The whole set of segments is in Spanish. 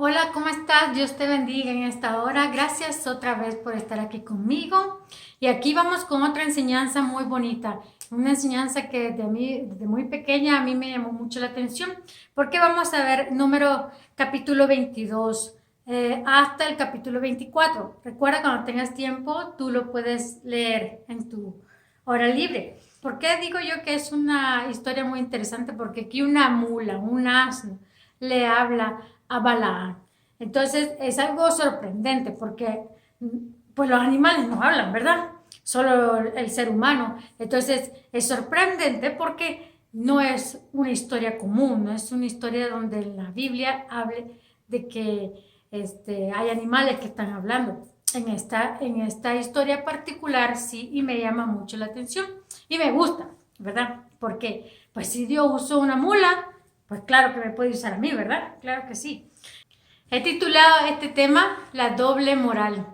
Hola, ¿cómo estás? Dios te bendiga en esta hora. Gracias otra vez por estar aquí conmigo. Y aquí vamos con otra enseñanza muy bonita. Una enseñanza que desde muy pequeña a mí me llamó mucho la atención. Porque vamos a ver capítulo 22 hasta el capítulo 24. Recuerda, cuando tengas tiempo, tú lo puedes leer en tu hora libre. ¿Por qué digo yo que es una historia muy interesante? Porque aquí una mula, un asno, le habla a Balaam. Entonces es algo sorprendente porque pues los animales no hablan, ¿verdad? Solo el ser humano. Entonces es sorprendente porque no es una historia común, no es una historia donde la Biblia hable de que hay animales que están hablando. En esta historia particular sí, y me llama mucho la atención y me gusta, ¿verdad? Porque pues si Dios usó una mula, pues claro que me puede usar a mí, ¿verdad? Claro que sí. He titulado este tema La doble moral.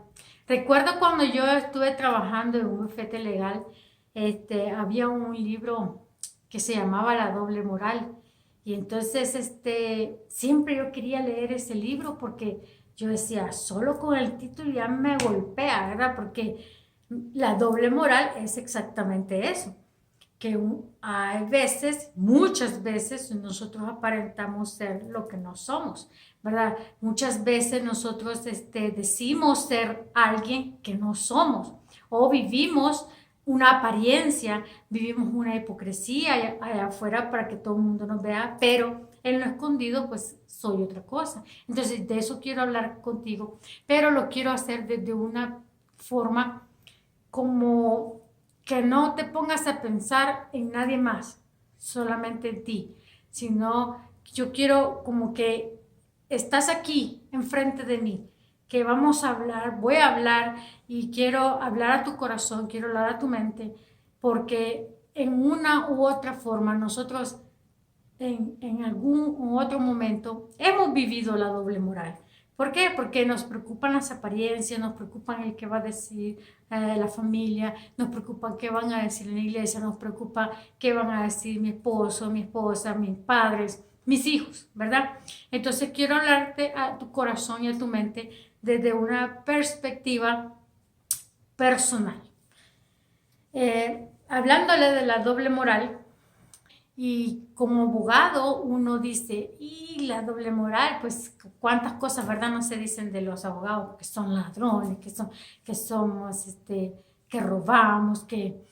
Recuerdo cuando yo estuve trabajando en un bufete legal, había un libro que se llamaba La doble moral. Y entonces siempre yo quería leer ese libro porque yo decía, solo con el título ya me golpea, ¿verdad? Porque la doble moral es exactamente eso, que hay veces, muchas veces, nosotros aparentamos ser lo que no somos, ¿verdad? Muchas veces nosotros decimos ser alguien que no somos o vivimos una apariencia, vivimos una hipocresía allá afuera para que todo el mundo nos vea, pero en lo escondido pues soy otra cosa. Entonces de eso quiero hablar contigo, pero lo quiero hacer desde una forma como que no te pongas a pensar en nadie más, solamente en ti, sino yo quiero como que estás aquí enfrente de mí, que vamos a hablar, voy a hablar y quiero hablar a tu corazón, quiero hablar a tu mente, porque en una u otra forma nosotros en algún u otro momento hemos vivido la doble moral. ¿Por qué? Porque nos preocupan las apariencias, nos preocupan el que va a decir la familia, nos preocupa qué van a decir en la iglesia, nos preocupa qué van a decir mi esposo, mi esposa, mis padres, mis hijos, ¿verdad? Entonces quiero hablarte a tu corazón y a tu mente desde una perspectiva personal. Hablándole de la doble moral, y como abogado uno dice, y la doble moral, pues cuántas cosas, ¿verdad? No se dicen de los abogados, que son ladrones, que somos, que robamos, que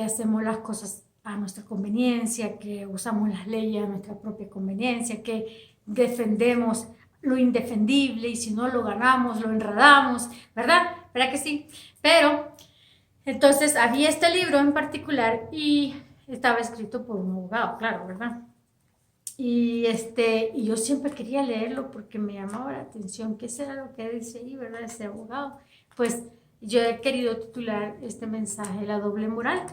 hacemos las cosas a nuestra conveniencia, que usamos las leyes a nuestra propia conveniencia, que defendemos lo indefendible y si no lo ganamos, lo enredamos, ¿verdad? ¿Verdad que sí? Pero entonces había este libro en particular y estaba escrito por un abogado, claro, ¿verdad? Y yo siempre quería leerlo porque me llamaba la atención qué será lo que dice ahí, ¿verdad? Ese abogado. Pues yo he querido titular este mensaje La doble moral,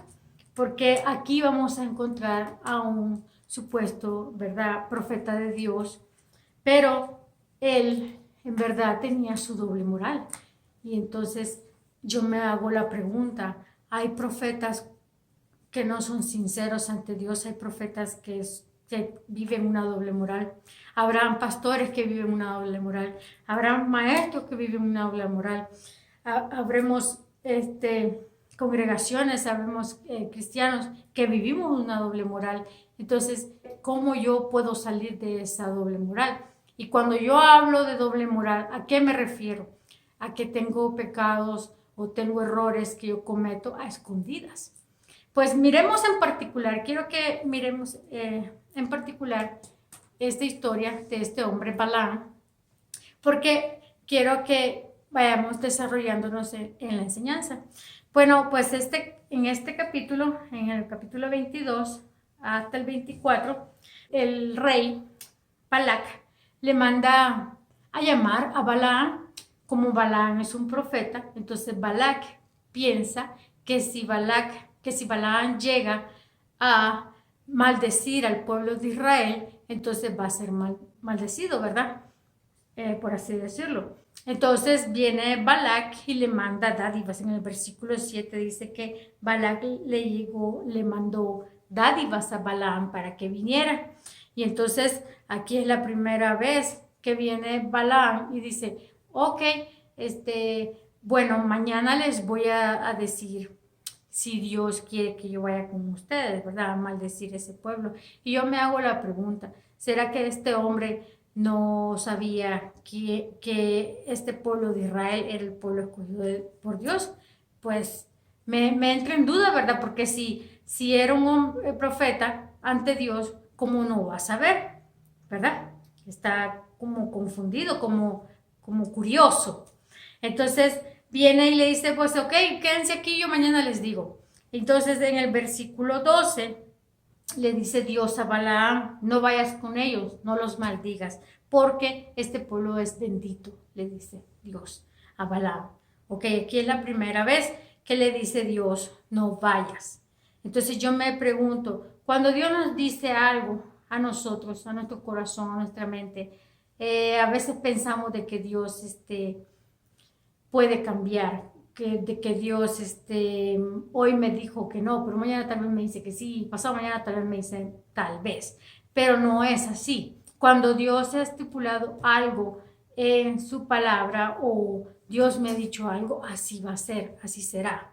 porque aquí vamos a encontrar a un supuesto, ¿verdad?, profeta de Dios, pero él en verdad tenía su doble moral. Y entonces yo me hago la pregunta, ¿hay profetas que no son sinceros ante Dios? ¿Hay profetas que viven una doble moral? Habrán pastores que viven una doble moral, habrán maestros que viven una doble moral, habremos congregaciones, habremos cristianos que vivimos una doble moral. Entonces, ¿cómo yo puedo salir de esa doble moral? Y cuando yo hablo de doble moral, ¿a qué me refiero? A que tengo pecados o tengo errores que yo cometo a escondidas. Pues miremos en particular, quiero que miremos en particular esta historia de este hombre Balaam, porque quiero que vayamos desarrollándonos en la enseñanza. Bueno, pues en este capítulo, en el capítulo 22 hasta el 24, el rey Balac le manda a llamar a Balaam. Como Balaam es un profeta, entonces Balac piensa que si Balaam llega a maldecir al pueblo de Israel, entonces va a ser maldecido, ¿verdad? Por así decirlo. Entonces viene Balac y le manda dádivas. En el versículo 7 dice que Balac le mandó dádivas a Balaam para que viniera. Y entonces aquí es la primera vez que viene Balaam y dice, ok, bueno, mañana les voy a decir si Dios quiere que yo vaya con ustedes, ¿verdad? A maldecir ese pueblo. Y yo me hago la pregunta, ¿será que este hombre no sabía que este pueblo de Israel era el pueblo escogido por Dios? Pues me entra en duda, ¿verdad? Porque si era un hombre, profeta ante Dios, ¿cómo no va a saber? ¿Verdad? Está como confundido, como curioso. Entonces viene y le dice, pues ok, quédense aquí, yo mañana les digo. Entonces en el versículo 12 le dice Dios a Balaam, no vayas con ellos, no los maldigas, porque este pueblo es bendito, le dice Dios a Balaam. Ok, aquí es la primera vez que le dice Dios, no vayas. Entonces yo me pregunto, cuando Dios nos dice algo a nosotros, a nuestro corazón, a nuestra mente, a veces pensamos de que Dios puede cambiar, de que Dios hoy me dijo que no, pero mañana tal vez me dice que sí, pasado mañana tal vez me dice tal vez, pero no es así. Cuando Dios ha estipulado algo en su palabra o Dios me ha dicho algo, así va a ser, así será.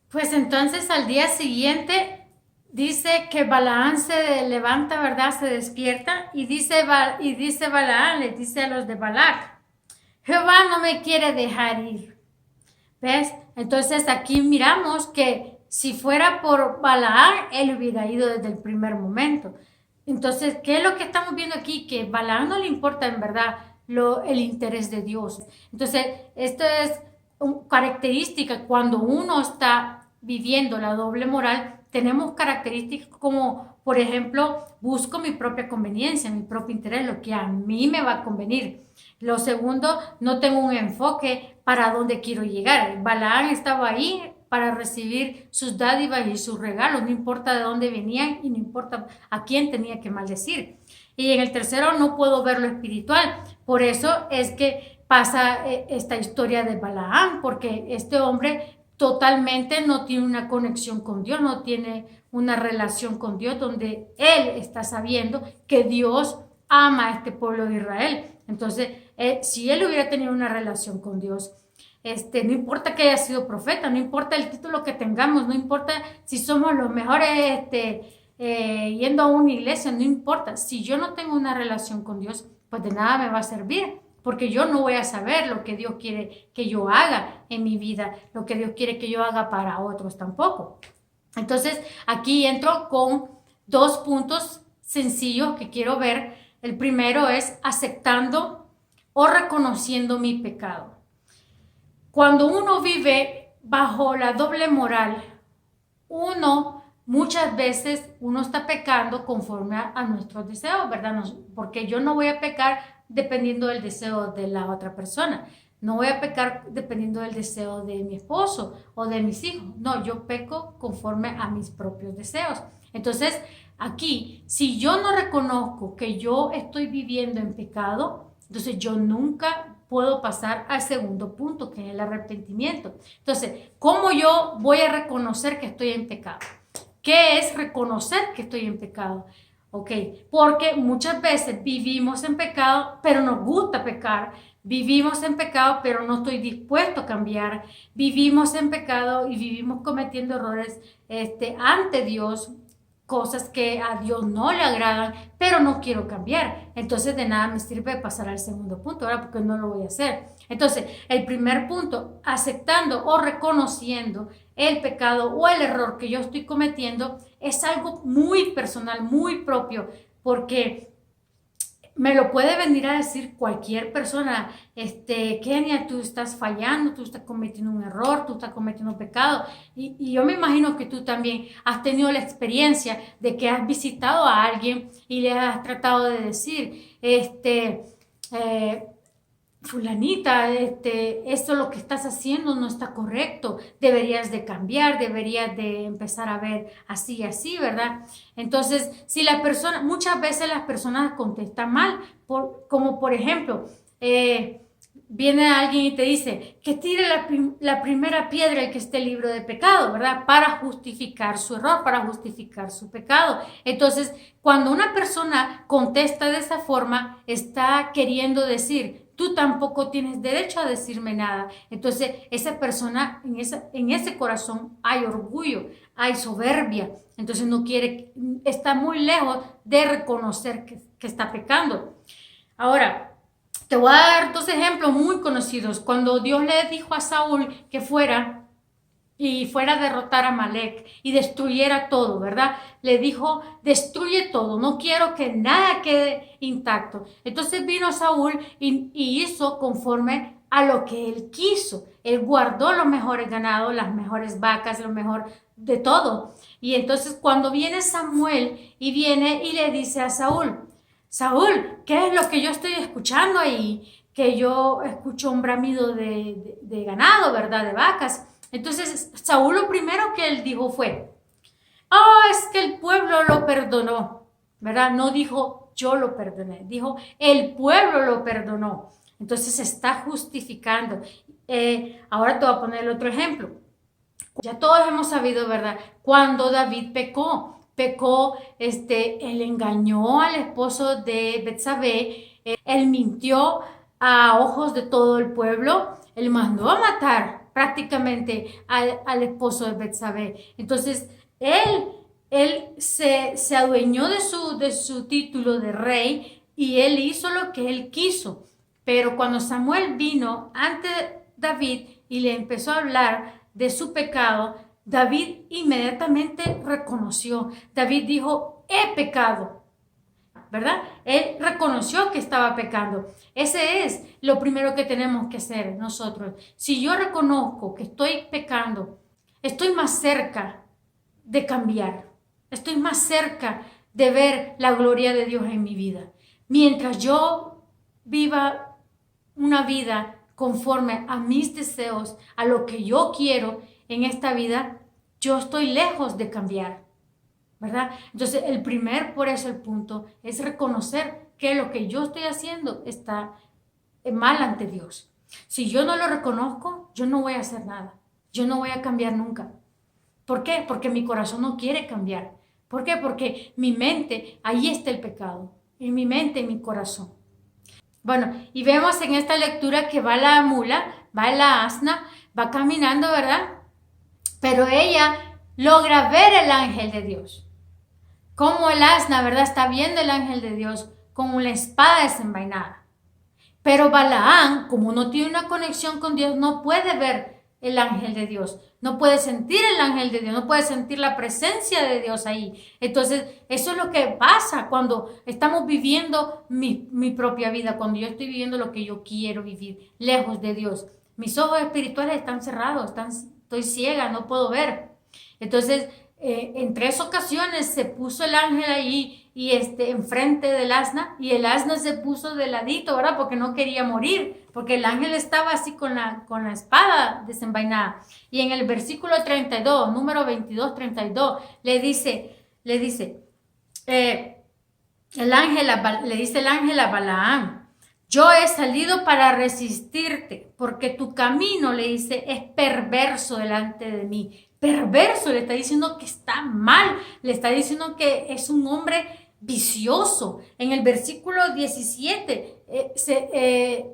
Pues entonces al día siguiente dice que Balaam se levanta, ¿verdad? Se despierta y dice Balaam, le dice a los de Balac, Jehová no me quiere dejar ir. ¿Ves? Entonces aquí miramos que si fuera por Balaam, él hubiera ido desde el primer momento. Entonces, ¿qué es lo que estamos viendo aquí? Que Balaam no le importa en verdad el interés de Dios. Entonces, esto es una característica cuando uno está viviendo la doble moral. Tenemos características como, por ejemplo, busco mi propia conveniencia, mi propio interés, lo que a mí me va a convenir. Lo segundo, no tengo un enfoque para dónde quiero llegar. Balaam estaba ahí para recibir sus dádivas y sus regalos, no importa de dónde venían y no importa a quién tenía que maldecir. Y en el tercero, no puedo ver lo espiritual. Por eso es que pasa esta historia de Balaam, porque este hombre totalmente no tiene una conexión con Dios, no tiene una relación con Dios donde él está sabiendo que Dios ama a este pueblo de Israel. Entonces, si él hubiera tenido una relación con Dios, no importa que haya sido profeta, no importa el título que tengamos, no importa si somos los mejores yendo a una iglesia, no importa. Si yo no tengo una relación con Dios, pues de nada me va a servir, porque yo no voy a saber lo que Dios quiere que yo haga en mi vida, lo que Dios quiere que yo haga para otros tampoco. Entonces, aquí entro con dos puntos sencillos que quiero ver. El primero es aceptando o reconociendo mi pecado. Cuando uno vive bajo la doble moral, muchas veces uno está pecando conforme a nuestros deseos, ¿verdad? Porque yo no voy a pecar dependiendo del deseo de la otra persona. No voy a pecar dependiendo del deseo de mi esposo o de mis hijos. No, yo peco conforme a mis propios deseos. Entonces, aquí, si yo no reconozco que yo estoy viviendo en pecado, entonces yo nunca puedo pasar al segundo punto, que es el arrepentimiento. Entonces, ¿cómo yo voy a reconocer que estoy en pecado? ¿Qué es reconocer que estoy en pecado? Ok, porque muchas veces vivimos en pecado, pero nos gusta pecar. Vivimos en pecado, pero no estoy dispuesto a cambiar. Vivimos en pecado y vivimos cometiendo errores ante Dios, cosas que a Dios no le agradan, pero no quiero cambiar. Entonces de nada me sirve pasar al segundo punto, ¿verdad? Porque no lo voy a hacer. Entonces, el primer punto, aceptando o reconociendo el pecado o el error que yo estoy cometiendo, es algo muy personal, muy propio, porque me lo puede venir a decir cualquier persona, Kenia, tú estás fallando, tú estás cometiendo un error, tú estás cometiendo un pecado. Y yo me imagino que tú también has tenido la experiencia de que has visitado a alguien y le has tratado de decir, fulanita, esto lo que estás haciendo no está correcto, deberías de cambiar, deberías de empezar a ver así y así, ¿verdad? Entonces, si la persona, muchas veces las personas contestan mal, como por ejemplo, viene alguien y te dice que tire la primera piedra el que esté libre de pecado, ¿verdad? Para justificar su error, para justificar su pecado. Entonces, cuando una persona contesta de esa forma, está queriendo decir, tú tampoco tienes derecho a decirme nada. Entonces, esa persona, en ese corazón hay orgullo, hay soberbia. Entonces, no quiere, está muy lejos de reconocer que está pecando. Ahora, te voy a dar dos ejemplos muy conocidos. Cuando Dios le dijo a Saúl que fuera a derrotar a Amalek y destruyera todo, ¿verdad? Le dijo, destruye todo, no quiero que nada quede intacto. Entonces vino Saúl y hizo conforme a lo que él quiso. Él guardó los mejores ganados, las mejores vacas, lo mejor de todo. Y entonces cuando viene Samuel y viene y le dice a Saúl, Saúl, ¿qué es lo que yo estoy escuchando ahí? Que yo escucho un bramido de ganado, ¿verdad? De vacas. Entonces, Saúl lo primero que él dijo fue, es que el pueblo lo perdonó, ¿verdad? No dijo, yo lo perdoné, dijo, el pueblo lo perdonó. Entonces, se está justificando. Ahora te voy a poner otro ejemplo. Ya todos hemos sabido, ¿verdad? Cuando David pecó, él engañó al esposo de Betsabé, él mintió a ojos de todo el pueblo, él mandó a matar prácticamente al esposo de Betsabé. Entonces, él se adueñó de su título de rey y él hizo lo que él quiso. Pero cuando Samuel vino ante David y le empezó a hablar de su pecado, David inmediatamente reconoció. David dijo, he pecado, ¿verdad? Él reconoció que estaba pecando. Ese es lo primero que tenemos que hacer nosotros. Si yo reconozco que estoy pecando, estoy más cerca de cambiar. Estoy más cerca de ver la gloria de Dios en mi vida. Mientras yo viva una vida conforme a mis deseos, a lo que yo quiero en esta vida, yo estoy lejos de cambiar, ¿verdad? Entonces, por eso el punto es reconocer que lo que yo estoy haciendo está mal ante Dios. Si yo no lo reconozco, yo no voy a hacer nada. Yo no voy a cambiar nunca. ¿Por qué? Porque mi corazón no quiere cambiar. ¿Por qué? Porque mi mente, ahí está el pecado. En mi mente, en mi corazón. Bueno, y vemos en esta lectura que va la mula, va la asna, va caminando, ¿verdad? Pero ella logra ver el ángel de Dios. Como el asna, ¿verdad? Está viendo el ángel de Dios con una espada desenvainada. Pero Balaán, como no tiene una conexión con Dios, no puede ver el ángel de Dios. No puede sentir el ángel de Dios, no puede sentir la presencia de Dios ahí. Entonces, eso es lo que pasa cuando estamos viviendo mi propia vida, cuando yo estoy viviendo lo que yo quiero vivir, lejos de Dios. Mis ojos espirituales están cerrados, estoy ciega, no puedo ver. Entonces, en 3 ocasiones se puso el ángel ahí y enfrente del asna, y el asna se puso de ladito, ¿verdad? Porque no quería morir, porque el ángel estaba así con la espada desenvainada. Y en el versículo 32, número 22, 32, le dice, le dice el ángel a Balaam, yo he salido para resistirte, porque tu camino, le dice, es perverso delante de mí. Perverso, le está diciendo que está mal, le está diciendo que es un hombre vicioso. En el versículo 17,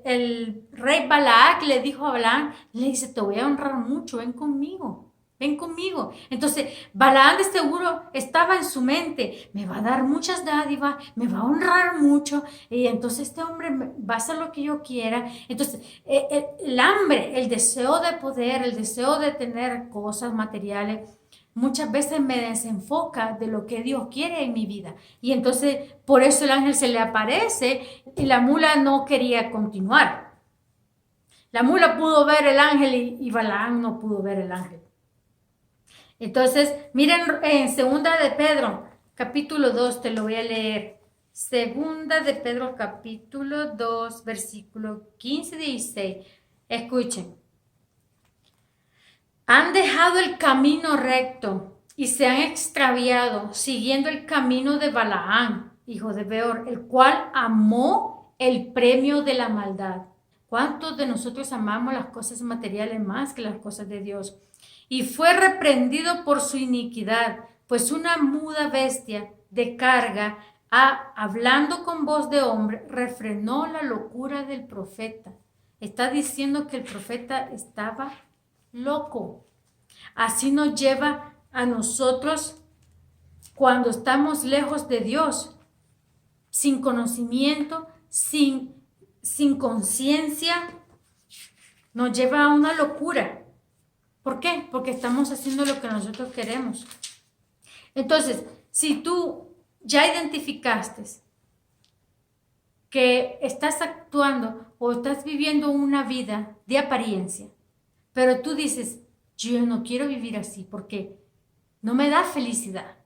el rey Balac le dijo a Balaam, le dice, te voy a honrar mucho, ven conmigo. Ven conmigo. Entonces, Balaam de seguro estaba en su mente, me va a dar muchas dádivas, me va a honrar mucho, y entonces este hombre va a hacer lo que yo quiera. Entonces, el hambre, el deseo de poder, el deseo de tener cosas materiales, muchas veces me desenfoca de lo que Dios quiere en mi vida. Y entonces, por eso el ángel se le aparece y la mula no quería continuar. La mula pudo ver el ángel y Balaam no pudo ver el ángel. Entonces, miren en Segunda de Pedro, capítulo 2, te lo voy a leer. Segunda de Pedro, capítulo 2, versículo 15 y 16. Escuchen. Han dejado el camino recto y se han extraviado siguiendo el camino de Balaam, hijo de Beor, el cual amó el premio de la maldad ¿Cuántos de nosotros amamos las cosas materiales más que las cosas de Dios? Y fue reprendido por su iniquidad, pues una muda bestia de carga, hablando con voz de hombre, refrenó la locura del profeta. Está diciendo que el profeta estaba loco. Así nos lleva a nosotros cuando estamos lejos de Dios, sin conocimiento, sin conciencia, nos lleva a una locura. ¿Por qué? Porque estamos haciendo lo que nosotros queremos. Entonces, si tú ya identificaste que estás actuando o estás viviendo una vida de apariencia, pero tú dices, yo no quiero vivir así porque no me da felicidad.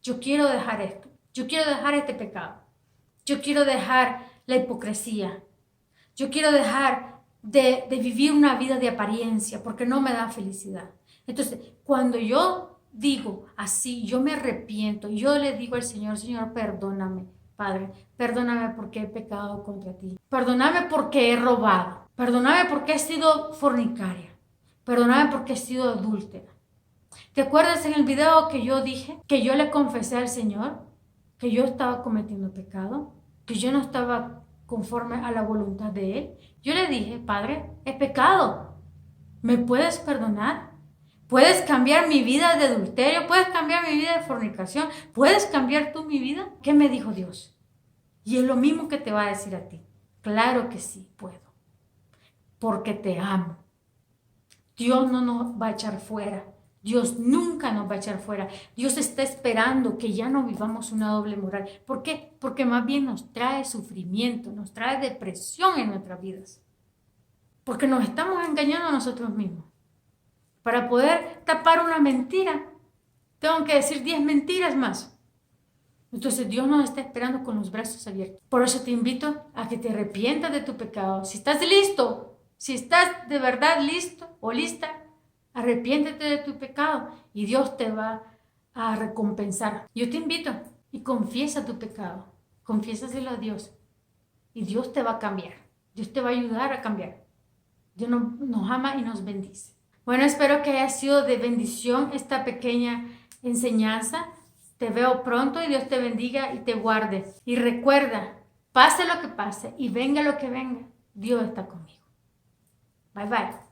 Yo quiero dejar esto. Yo quiero dejar este pecado. Yo quiero dejar la hipocresía. Yo quiero dejar de vivir una vida de apariencia porque no me da felicidad. Entonces, cuando yo digo así, yo me arrepiento, yo le digo al Señor, Señor, perdóname, Padre, perdóname porque he pecado contra ti. Perdóname porque he robado. Perdóname porque he sido fornicaria. Perdóname porque he sido adúltera. ¿Te acuerdas en el video que yo dije que yo le confesé al Señor que yo estaba cometiendo pecado? Que yo no estaba conforme a la voluntad de Él. Yo le dije, Padre, he pecado. ¿Me puedes perdonar? ¿Puedes cambiar mi vida de adulterio? ¿Puedes cambiar mi vida de fornicación? ¿Puedes cambiar tú mi vida? ¿Qué me dijo Dios? Y es lo mismo que te va a decir a ti. Claro que sí, puedo. Porque te amo. Dios no nos va a echar fuera. Dios nunca nos va a echar fuera. Dios está esperando que ya no vivamos una doble moral. ¿Por qué? Porque más bien nos trae sufrimiento, nos trae depresión en nuestras vidas. Porque nos estamos engañando a nosotros mismos. Para poder tapar una mentira, tengo que decir 10 mentiras más. Entonces Dios nos está esperando con los brazos abiertos. Por eso te invito a que te arrepientas de tu pecado. Si estás listo, si estás de verdad listo o lista, arrepiéntete de tu pecado y Dios te va a recompensar. Yo te invito y confiesa tu pecado. Confiésaselo a Dios y Dios te va a cambiar. Dios te va a ayudar a cambiar. Dios nos ama y nos bendice. Bueno, espero que haya sido de bendición esta pequeña enseñanza. Te veo pronto y Dios te bendiga y te guarde. Y recuerda, pase lo que pase y venga lo que venga, Dios está conmigo. Bye bye.